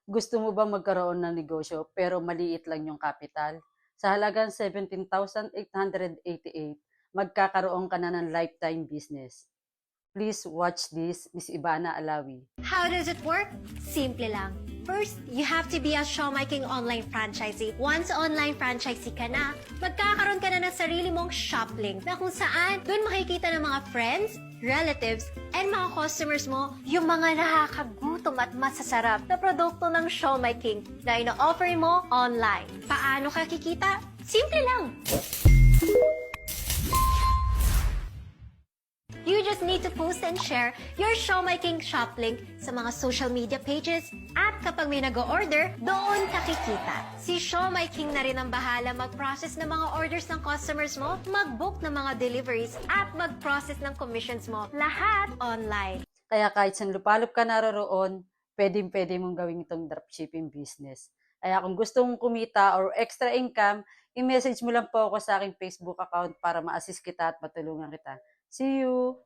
Gusto mo ba magkaroon ng negosyo pero maliit lang yung kapital? Sa halagang 17,888, magkakaroon ka na ng lifetime business. Please watch this, Miss Ivana Alawi. How does it work? Simple lang. First, you have to be a showmaking online franchisee. Once online franchisee ka na, magkakaroon ka na ng sarili mong shop link na kung saan doon makikita ng mga friends, relatives, and mga customers mo yung mga nakakagutom at masasarap na produkto ng showmaking na ino-offer mo online. Paano ka kikita? Simple lang. You just need to post and share your showmaking shop link sa mga social media pages at kapag may nag-order, doon ka kikita. Si Showmaking na rin ang bahala mag-process ng mga orders ng customers mo, mag-book ng mga deliveries at mag-process ng commissions mo. Lahat online. Kaya kahit saan lupalop ka naroroon, pwedeng-pwede mong gawin itong dropshipping business. Kaya kung gusto mong kumita or extra income, i-message mo lang po ako sa aking Facebook account para ma-assist kita at matulungan kita. See you!